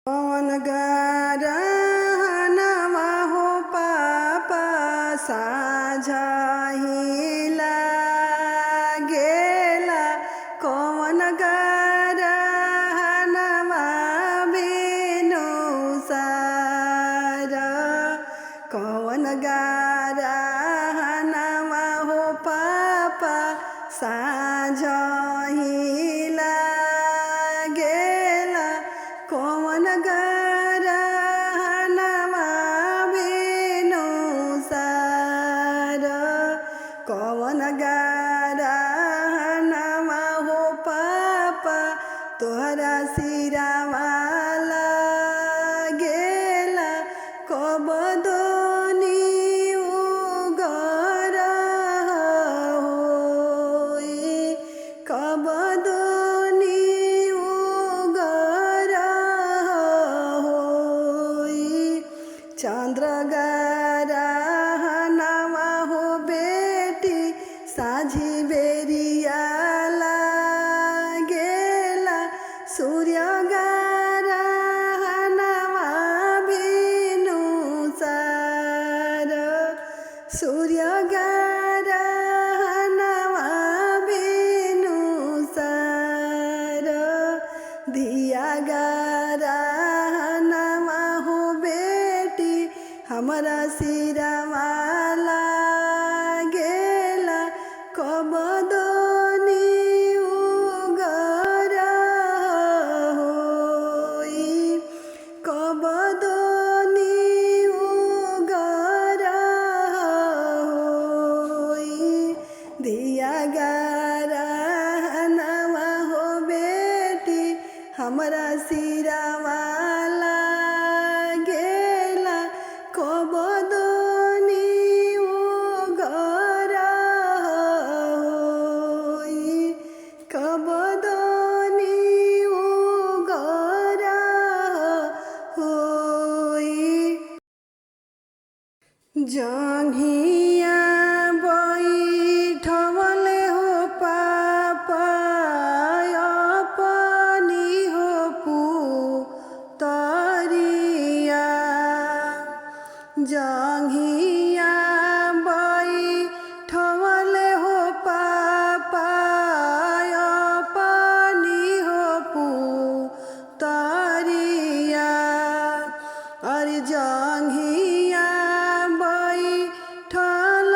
पवन गरहनवा हो पापा साझहिला गेला कवन गरहनवा बिनु सार कवन गरहनवा हो पापा साझहिला गेला कवन गरहनवा बिनु सार कवन गरहनवा हो पापा तोहरा सिरावाला गेला कब दोनी उगर होई कब दोनी उगर होई चंद्र गरहनवा हो बेटी साझी बेरियाला गेला सूर्य गरहनवा बिनु सार सूर्य गरहनवा बिनु सार दिया गरहनवा हो बेटी हमरा सिरवाला गेला कब दोनी उगर होई कब दोनी उगर होई दिया गरहनवा हो बेटी हमरा सिरवाला गेला कब दोनी उगर होई कब दोनी उगर होई जंघिया बैठवले हो पापा अपनी हो पुतरिया जंघिया बैठवले हो पापा अपनी हो पुतरिया अरे जंघिया बैठल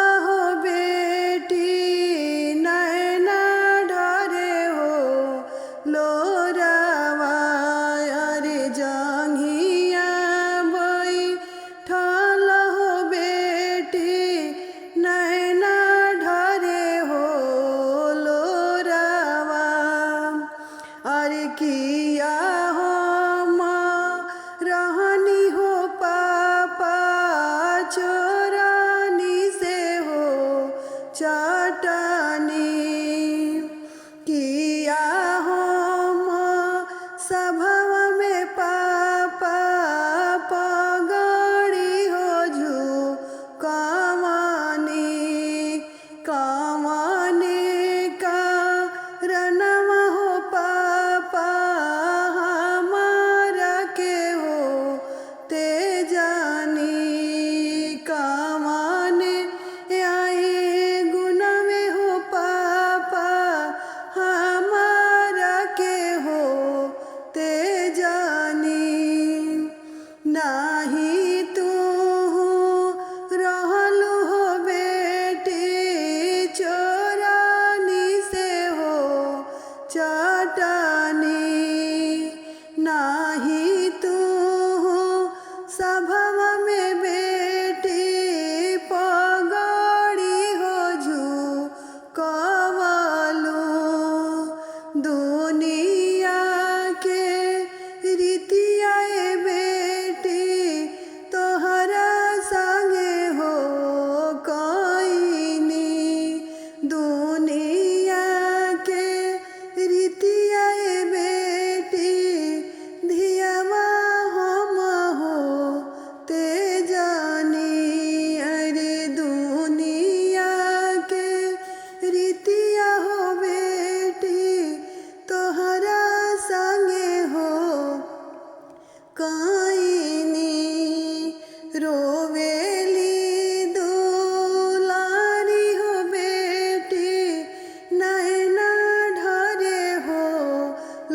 रोवेली दुलारी हो बेटी नैना ढरे हो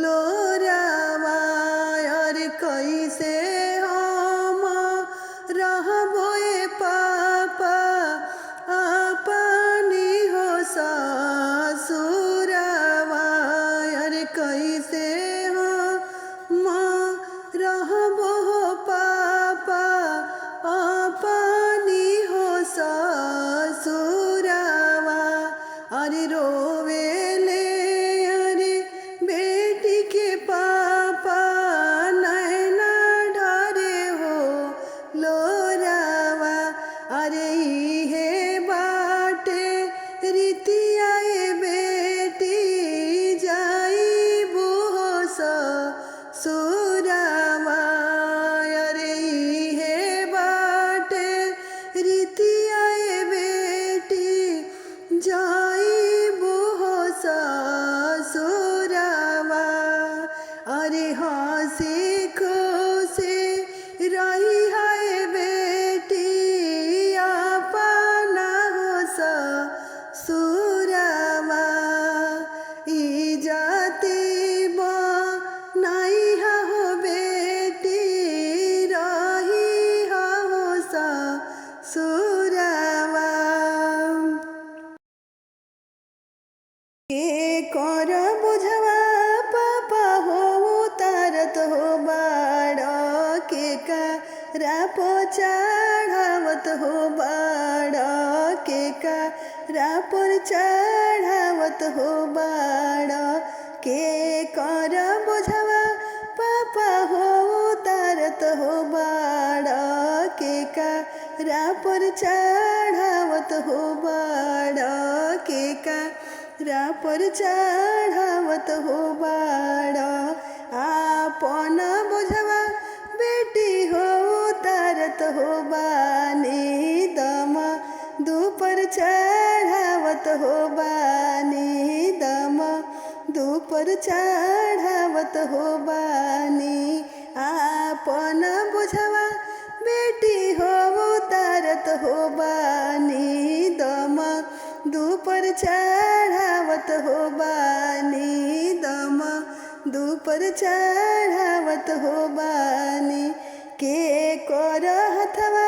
लोरावा और कैसे हम रहबो ए पापा अपनी हो ससुरावा और कैसे हम रहबो हो पापा अपनी हो ससुरावा अरे रोवेले अरे बेटी के पापा नैना ढरे हो लोरावा अरे इहे बाटे रीतिया ए बेटी जाइबू हो ससुरावा अरे इहे बाटे रीतिया ए बेटी जाइबू हो ससुरावा अरे हंसी खुशी रही है बेटी अपना हो ससुरावा इज्जती बनाई हो बेटी रही हो ससुरावा के कर बुझवा पापा हो उतारत हो बाड़ के करा चढ़ावत हो बाड़ के करा पर चढ़ावत हो बाड़ के कर बुझवा पापा हो उतारत हो बाड़ के करा पर चढ़ावत हो बाड़ के करा पर चढ़ावत हो बाड़ आपन बुझवा बेटी हो उतारत हो बानी दम दुपर चढ़ावत हो बानी दम दुपर चढ़ावत हो बानी आपन बुझवा बेटी हो उतारत हो बानी दम दुपर चढ़ावत हो बानी दम दुपर चढ़ावत हो बानी के कर हथवा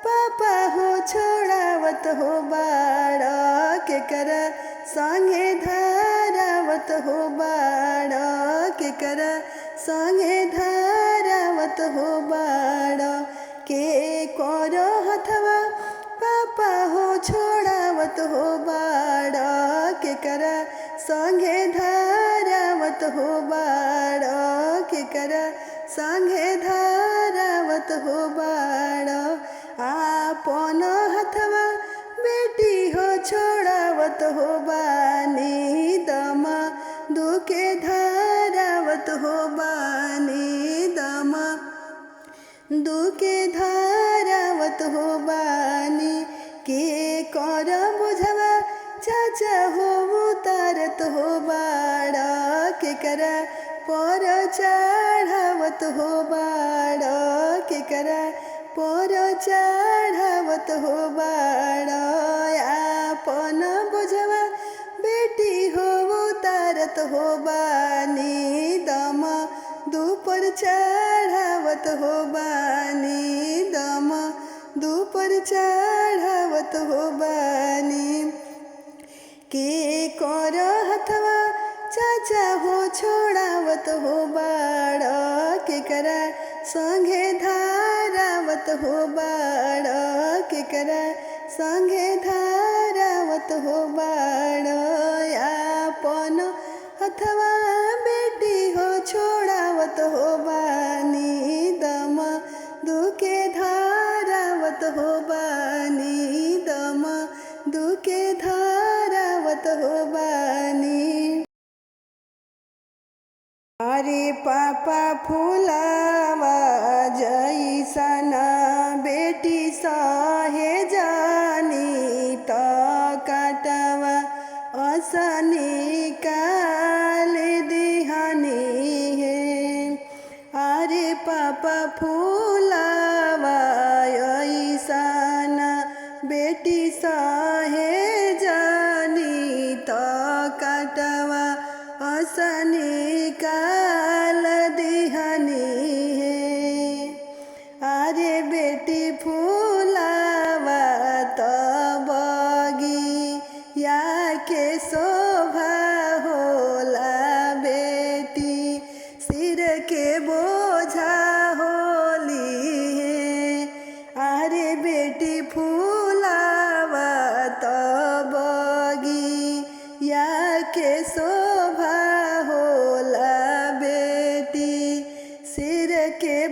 पापा हो छोड़ावत हो बाड़ के कर संगे धारावत हो बाड़ के कर संगे धारावत हो बाड़ के कर हथवा पापा हो छोड़ावत हो बाड़ के कर संगे धारावत हो बाड़ के कर संगे धारावत हो बाड़ आपन हथवा बेटी हो छोड़ावत हो बानी दम दुके धारावत हो बानी दम दुके धारावत हो बानी के कर बुझवा चाचा हो उतारत हो बाड़ के कर पर चढ़ावत हो बाड़ के कर पर चढ़ावत हो बाड़ आपन बुझवा बेटी हो उतारत हो बानी दम दुपर चढ़ावत हो बानी दम दुपर चढ़ावत हो बानी के कर हथवा चाचा हो छोड़ावत हो बाड़ के कर संगे धारावत हो बाड़ के कर संगे धारावत हो बाड़ आपन हथवा बेटी हो छोड़ावत हो बानी दम दुके धारावत हो बानी दम दुके धारावत हो बानी अरे पापा फूलावा जैसन बेटी सहे जानी त काटवा असनी काल दिहानी है। अरे पापा फूलावा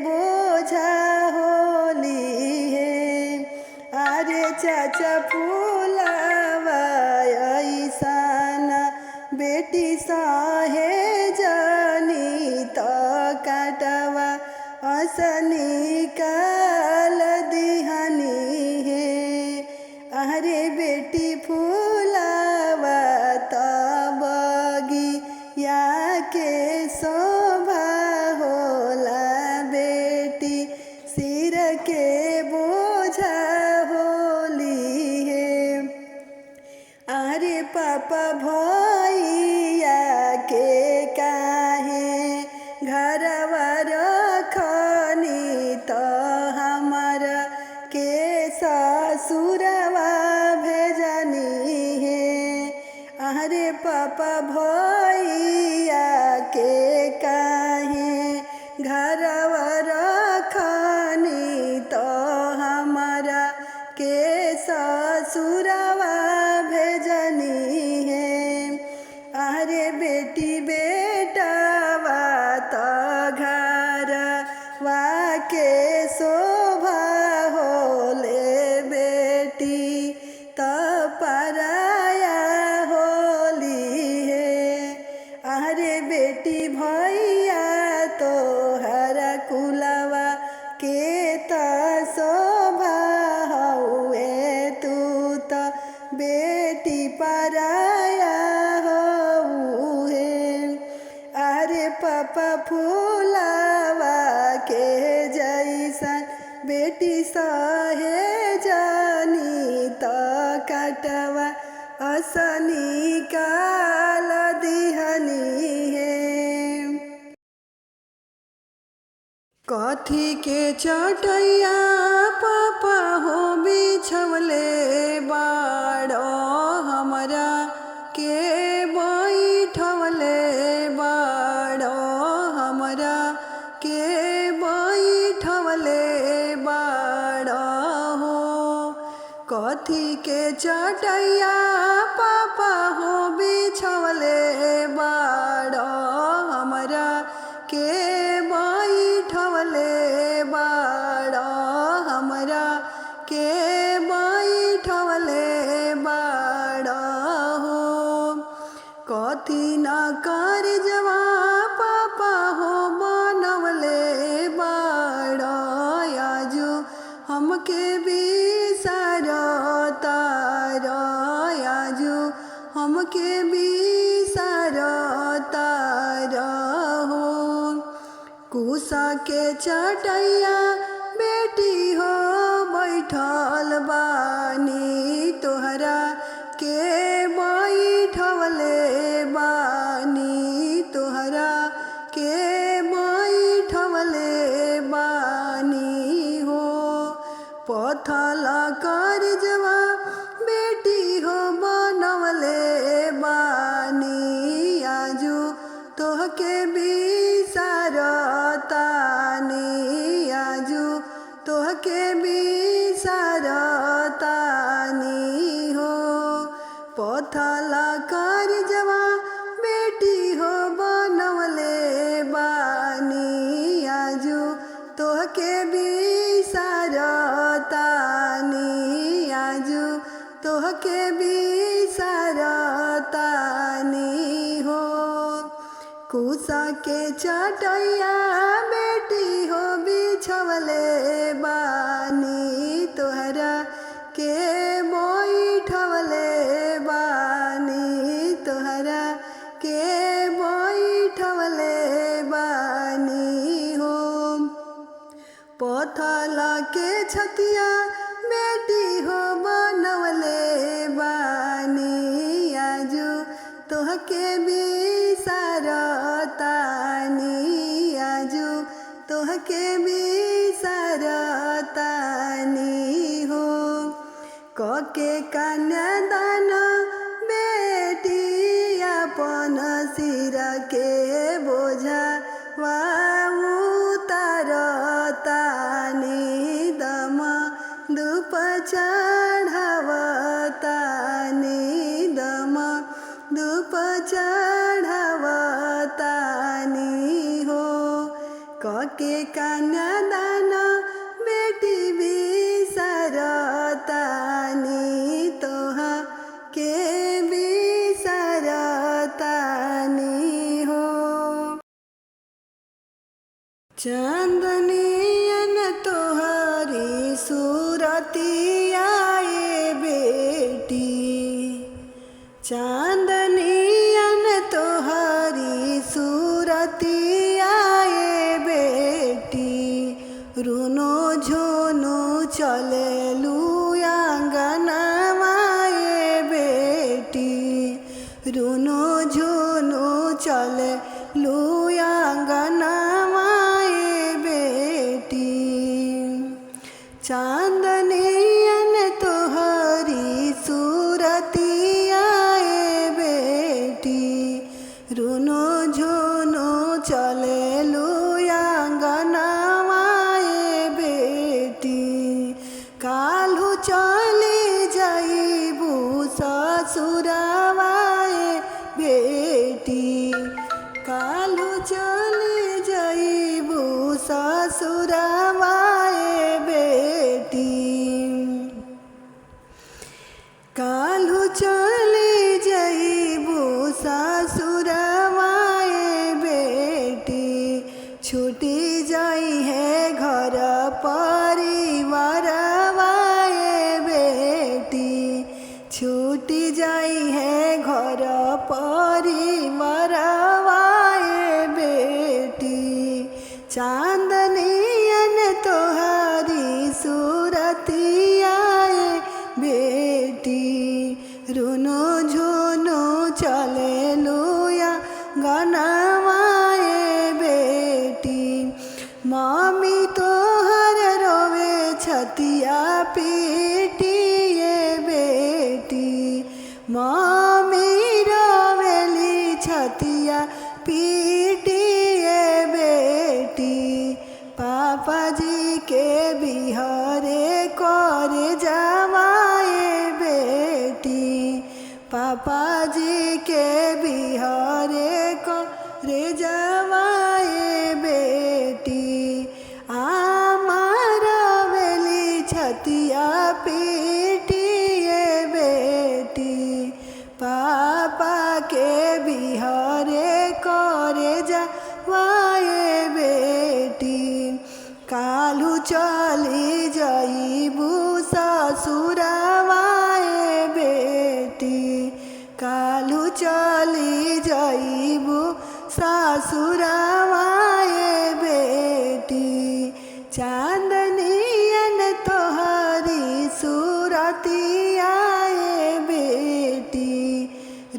बोझा होली है। अरे चाचा फूलावा ऐसन बेटी सहे जानी तो काटवा असनी काल दिहानी है। अरे बेटी फूलावा तबगी या के शोभा होला बेटी सिर के बोझा होली है। अरे पापा भैया के काहे घरवा रखनी तो हमारा के ससुरवा भेजनी है। अरे पापा भैया के काहे घरवा रखनी तो हमारा के ससुरवा भेजनी है। अरे बेटी बेटावा तो घरवा के शोभा होले बेटी तो पराया होली है। अरे बेटी भैया तो हरा कुलवा के तो शोभा हुए तू तो बेटी पराया हुए। अरे पापा फूलावा के जैसन बेटी सहे जानी तो काटवा असनी काल दिहनी है। कथी के चटैया पापा हो बिछवले बाड़ो हमरा के बैठवले बाड़ो हमरा के बैठवले बाड़ो हो। कथी के चटैया पापा हो बिछवले बाड़ो हमरा के बैठवले बाड़ो हमरा के बैठवले बाड़ो हो। कथी न कर जवा पापा हो बनवले बाड़ो आजू हमके बिसर तारो आजू हमके बिसर तारो हो। कुसा के चटैया बेटी हो बैठल बानी तोहरा के बैठवले बानी तोहरा के बैठवले बानी हो। पथल कर जवा बेटी हो बनवले बानी आजू तोहके बिसर तानी आजू तोहके बिसर तानी हो। पथल कर जवा बेटी हो बनवले बानी आजू तोहके बिसर तानी आजू तोहके बिसर तानी हो। कुसा के चटैया बेटी हो बिछवले बानी तोहरा के बैठवले बानी तोहरा के बैठवले बानी हो। पथल के छतिया बेटी हो बनवले बानी आजू तोहके बिसर तानी आजू तोहके बिसर तानी हो। कके कन्यादान बेटी अपन सिर के बोझा उतार तानी दम धूप चढ़ावतानी दम धूप चढ़ावतानी हो। कके कन्या कन्यादान बेटी बिसरतानी तोहा के बिसरतानी हो। चांदनियन तोहरी सूरतिया ये बेटी, चांदनियन तोहरी सूरतिया ये बेटी, रुनो झुनो चले आंगनवा ये बेटी, रुनो झुनो चले आंगनवा ये बेटी। चांदनियन तोहरी सूरतिया ये बेटी, रुनो झुनो चले आंगनवा ये बेटी। काल्हू चली जाइबू ससुरवा ये बेटी, काल्हू चली जाइबू ससुरवा ये बेटी, काल्हू चली जाइबू ससुरवा ये बेटी। छूटी जाई है घर परिवारवा ये बेटी, छूटी जाई है घर परिवारवा ये बेटी। चांदनियन तोहरी सूरतिया ये बेटी, रुनो झुनो चले आंगनवा ये बेटी। मम्मी तोहर रोवे छतिया पीटी ये बेटी, मम्मी रोवेली छतिया पीटी ये बेटी। पापा जी के बिहरे करे जावा ये बेटी, पापा जी के बिहरे करे जावा ये बेटी। आमार रोवेली छतिया पीटी ये बेटी, पापा के बिहरे करे जावा ये बेटी। काल्हू चली जाइबू ससुरवा ये बेटी, काल्हू चली जाइबू ससुरवा ये बेटी। चांदनियन तोहरी सूरतिया ये बेटी,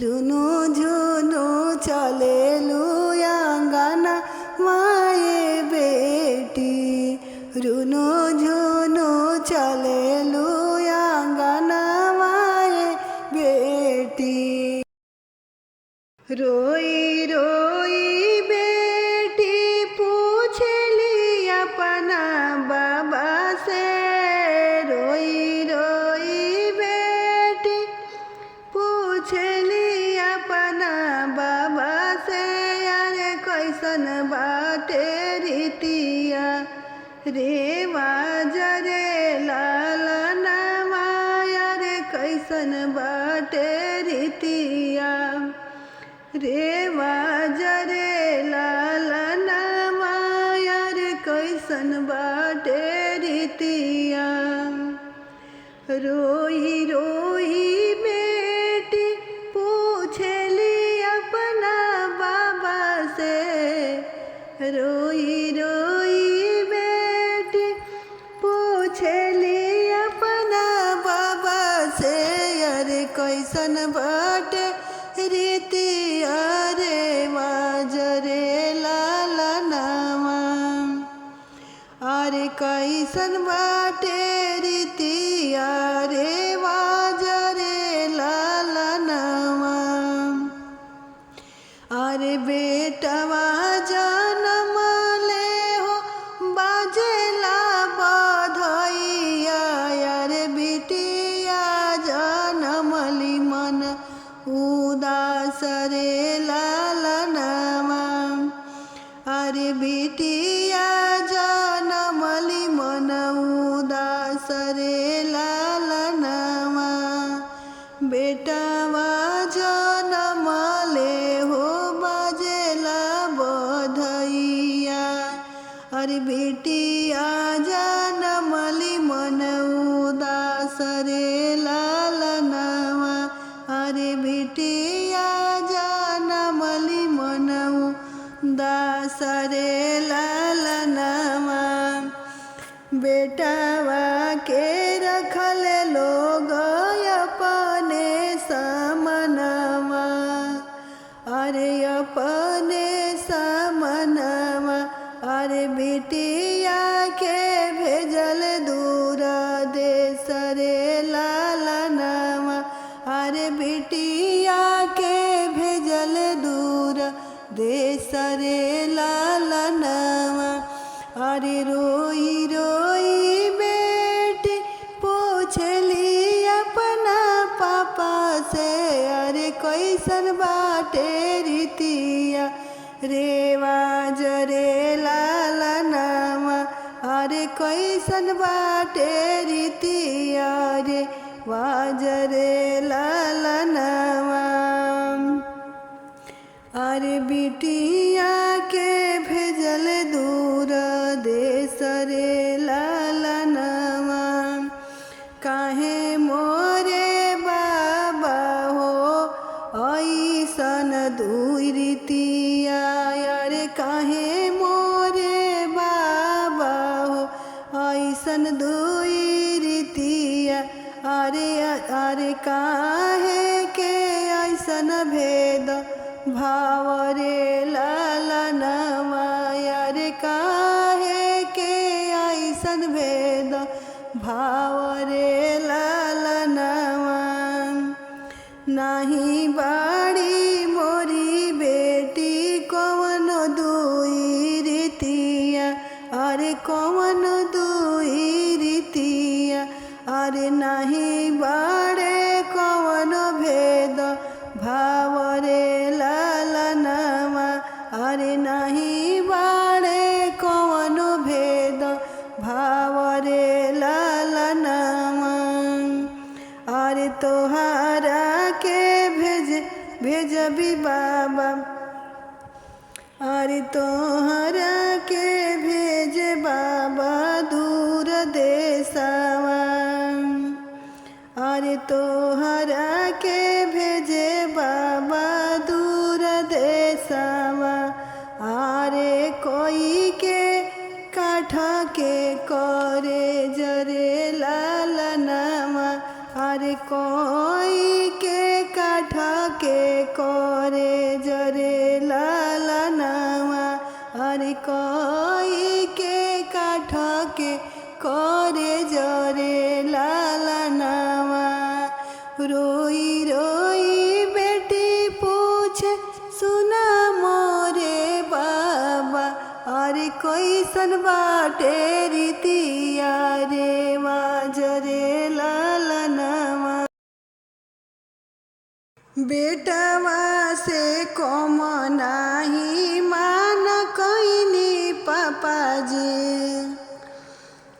रुनो झुनो चले आंगनवा ये बेटी, रुनो झुनो चले आंगनवा ये बेटी। रोई रोई बेटी पूछली अपना बाबा से, रोई रोई बेटी पूछली अपना बाबा से, अरे कैसन बाटे रीतिया रेवा जरे लालनवा, अरे कैसन बाटे रीतिया रेवा जरे लालनवा, अरे कैसन बाटे रीतिया। रोई रोई बेटी पूछली अपना बाबा से, रोई रोई बेटी पूछली अपना बाबा से, अरे कैसन बाटे रीतिया रेवा जरे लालनवा, अरे कैसन बाटे रीतिया रेवा जरे लालनवा। अरे बेटवा जन्म ले हो बाजेला बधैया, अरे बिटिया जनमली मन उदास रे लालनवा, अरे बिटिया जन सरे लालनमा। बेटावा के रखल लोग अपने समनमा, अरे अपने समनमा। अरे बिटिया के भेजल दूर देश रे लालनमा, अरे बिटिया के भेजल दूर देश रे लालनमा। अरे रोई रोई बेटी पूछली अपना पापा से, अरे कैसन बाटे रीतिया रेवाज रे लालनमा। अरे कैसन बाटे रीतिया रे वाज रे लालनमा। अरे बिटिया के भेजल दूर देश रे लालनमा। काहे मोरे बाबा हो ऐसन दुई रीतिया, अरे काहे मोरे बाबा हो ऐसन दुई रीतिया। अरे काहे के ऐसन भेद भाव रे लालनमा। अरे काहे के ऐसन भेद भाव रे लालनमा। नाही बाड़ी मोरी बेटी कौन दुई रीतिया, अरे कौन दुई रीतिया। अरे नाही बाड़े कौन भेद भाव रे लालनमा। अरे नाही बाड़े कौन भेद भाव रे लालनमा। अरे तोहरा के भेजबी बाबा, अरे तोहरा के भेज बाबा दूर देशवा। अरे तोहरा के भेजे बाबा दूर देशवा। अरे कोई के काठ के करे जरे लालनमा। अरे कोई के काठ के करे जरे लालनमा। अरे कोई के काठ के करे जरे लालनमा। रोई रोई बेटी पूछे सुना मोरे बाबा, अरे कैसन बाटे रीतिया रे वाज रे लालनमा। बेटवा से कम नाही मान कैनी पापाजी,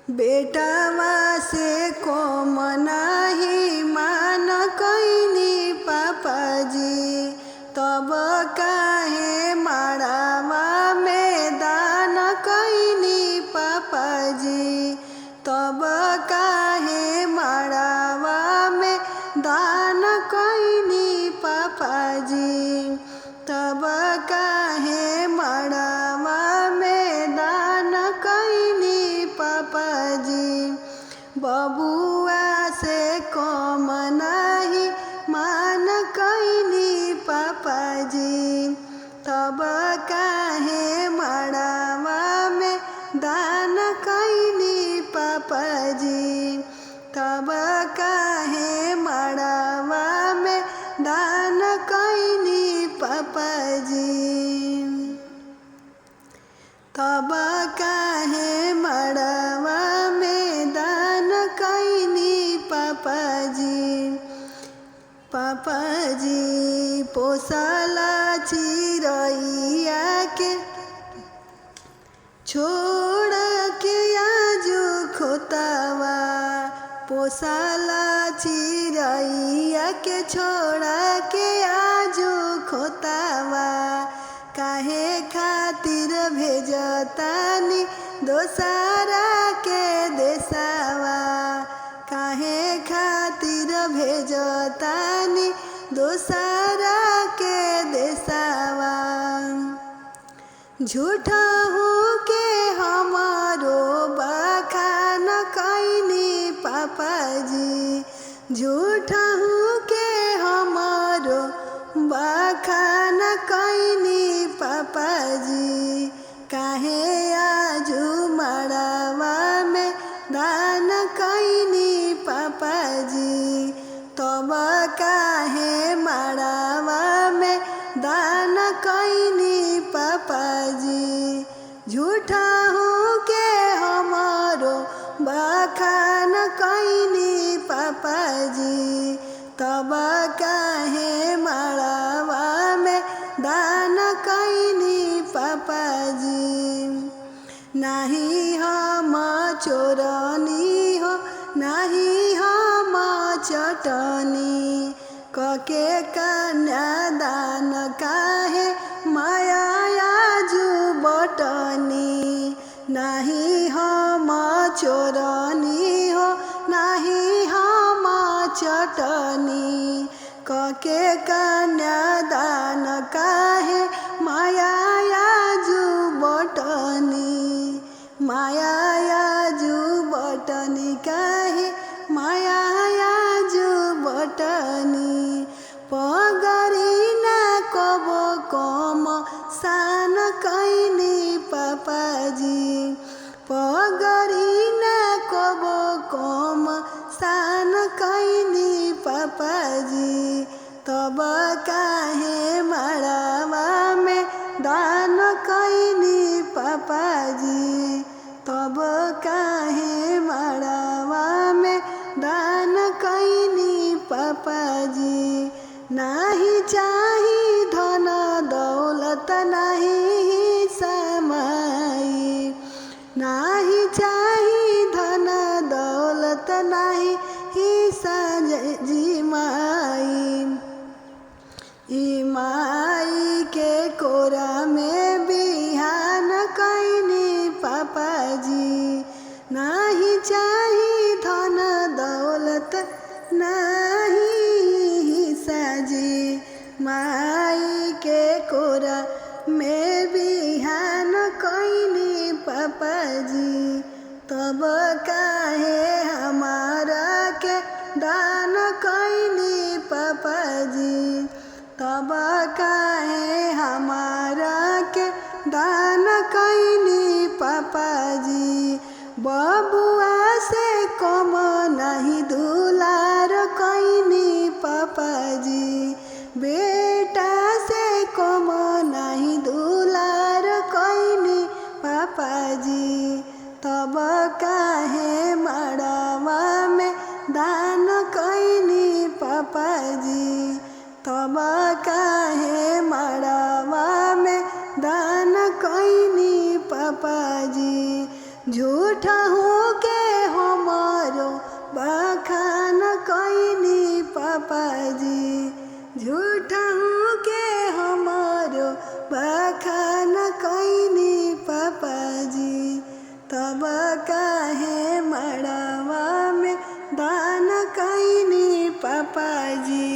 बेटवा से कम नाही मान कैनी पापाजी। तब काहे माड़ावा में दान कैनी पापाजी, तब काहे माड़ावा में दान कैनी पापाजी। तब काहे माड़ावा में दान कैनी पापाजी। बबुआ से कम नाही मान कैनी पापाजी। तब काहे माड़ावा में दान कैनी पापाजी। तब काहे माड़ावा में दान कैनी पापाजी। तब काहे माड़ावा में दान कैनी पापाजी। पापाजी पोसला चिरैया के छोड़ के आजू खोतावा। पोसला चिरैया के छोड़ के आजू खोतावा। काहे खातिर भेजतानी दोसरा के देशवा। काहे खातिर भेजतानी दोसरा के देशवा। झूठा हूँ के हमारो बखान कैनी पापा जी, झूठा हूँ के हमारो बखान कैनी पापा जी। काहे आजू मड़वा में दान कैनी पापा जी, तब काहे मड़वा में दान कैनी पापा जी। झूठा हूँ के हमारो बखान कैनी पापा जी, तब काहे मड़वा में दान कैनी पापा जी। नाही हम चोरनी हो नाही हम चटनी, कके कन्यादान काहे माया आजू बटनी। नाही हम चोरनी हो नाही हम चटनी, कके कन्यादान काहे माया आजू बटनी। माया आजू बटनी काहे माया आजू बटनी। पगरी ना कबो कम सान कैनी पापा जी, पगरी ना कबो कम सान कैनी पापा जी। तब काहे मड़वा में दान कैनी पापा जी, तब काहे मड़वा में दान कैनी पापा जी। नाही चाही धन दौलत नाही समाई, नाही चाही धन दौलत नाही जी माई। ई माई के कोरा में बिहान कैनी पापा जी, नाही चाही धन दौलत नाही साजी। माई के कोरा में बिहान कैनी पापा जी, तब काहे हमारा के दान कैनी पापा जी, तब काहे हमारा के दान कैनी पापा जी। बबुआ से कम नहीं दुलार कैनी पापा जी, बेटा से कम नहीं दुलार कैनी पापा जी। तब काहे मड़वा में दान कैनी पापा जी, तब काहे मड़वा में दान कैनी पापा जी। झूठा हूँ के हमारो बखान कैनी पापा जी, झूठा हूँ के हमारो बखान कैनी पापा जी। तब काहे मड़वा में दान कैनी पापा जी।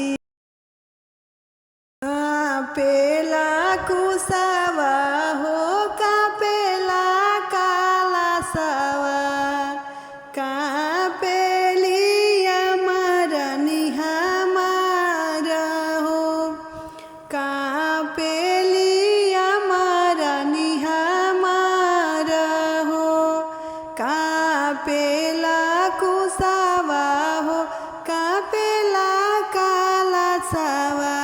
कापेला कुसावा हो कापेला काला सावा, कापेली हमारा निहमारा हो, कापेली हमारा निहमारा हो। कापेला कुसावा हो कापेला काला सावा,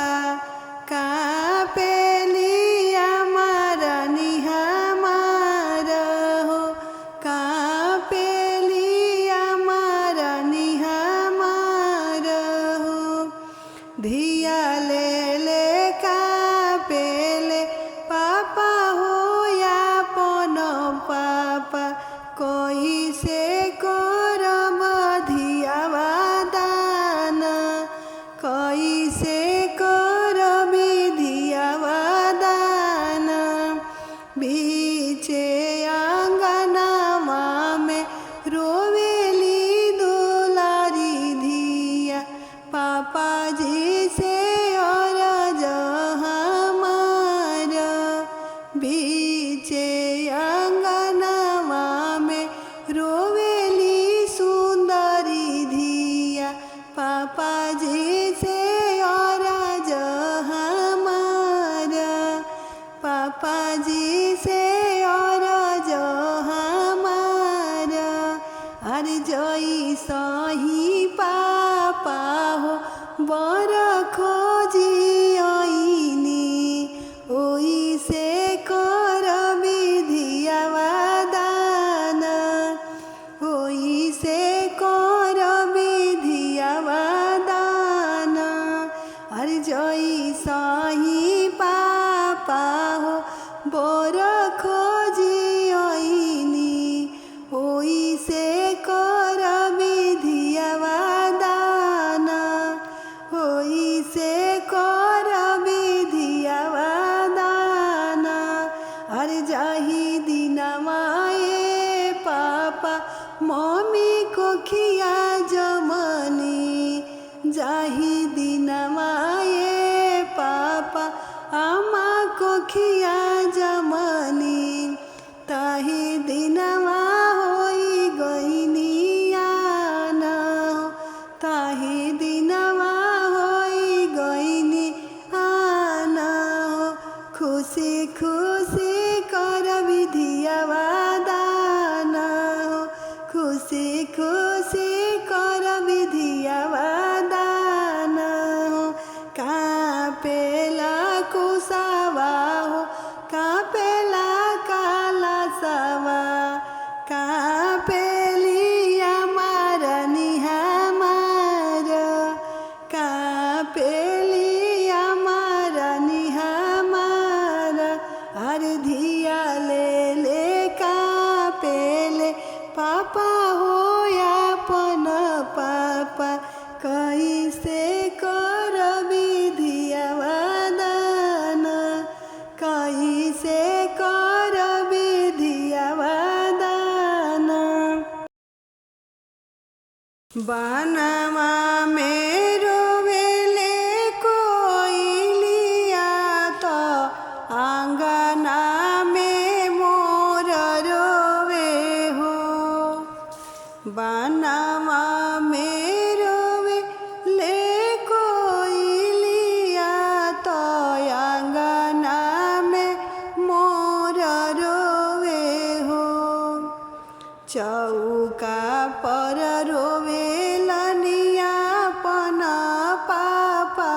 कापेली हमारा निहमारा हो, कापेली हमारा निहमारा हो। धिया ले ले कापेले पापा हो या पनो पापा, कोई से करब धियावा दान, कोई से करबी धियावा दान। बीचे आंगनवा में रोवेली दुलारी धिया, पापा जी से और हमारा। बीच अरे जई सही पापा हो बर खोजी आईनी ओई से कर विधिया वादान ओई से कर विधिया वादान अरे जई सही पापा हो बर खोजी आईनी ओई से कर विधिया वादान ओई से कर विधिया वादान अरे जाही दिनमा ए पापा मम्मी को खिया जमनी जाही दिनमा ए पापा आमा को खिया जमनी ताही दिनमा होई गईनी आना ताही दिनमा होई गईनी आना खुशी खुशी कर विधिया वादान खुशी खुशी कर विधिया वादान कापेला कुसावा हो कापेला काला सवा कापेली हमार निहामार कापेली हमार निहामार अरे धिया ले कापेले पापा हो अपन पापा कैसे कर विधिया वादान कैसे कर विधिया वादान बनवा में रोवेले कोइलिया तो आंगना में मोर रोवे हो बनवा में रोवेले कोइलिया तो आंगना में मोर रोवे हो चौका पर रोवे लनिया पना पापा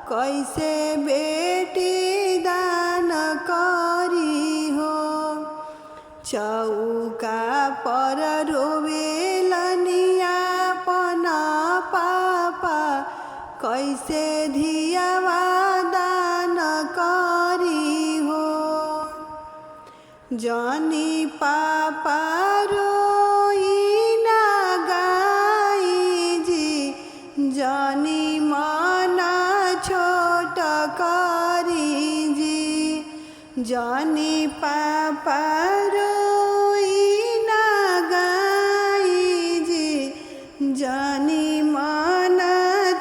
कैसे बेटी दान करी हो चौका पर रोवे लनिया पना पापा कैसे धियावा दान करी हो जनी पापा रोई ना गाई जी जनी मना छोट करी जी जनी पापा रोई ना गाई जी जनी मना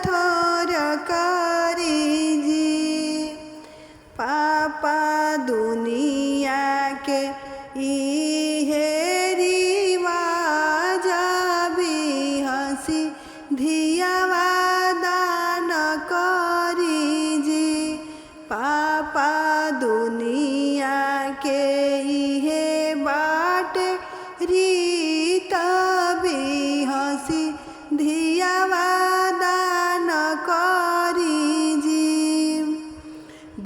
थोर करी जी पापा दुनिया के इहे रिवाज भी हंसी धियावा दान करी जी पापा दुनिया के इहे बाट रीत भी हंसी धियावा दान करी जी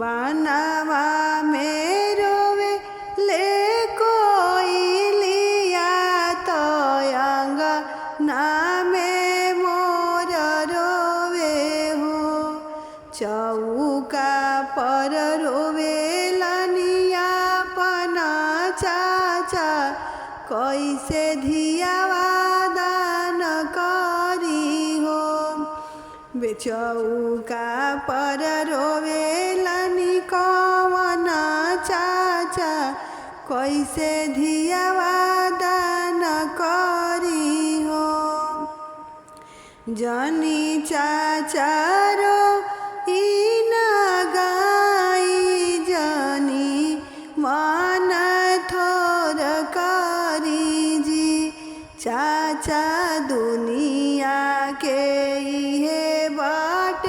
बनवा में रोवे ले कोइलिया तो अंगना में मोर रोवे हो चौका पर रोवे लनिया पना चाचा कैसे धियावा दान करी हो बेचौका पर रोवे लनी कवन चाचा कैसे धियावा दान करी हो जनी चाचा रो इन गाई जनी मन थोर करी जी चाचा दुनिया के इहे बाट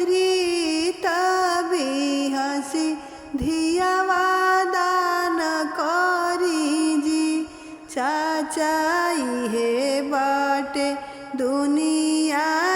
रीत भी हंसी धियावा दान करी जी चाचा इहे दुनिया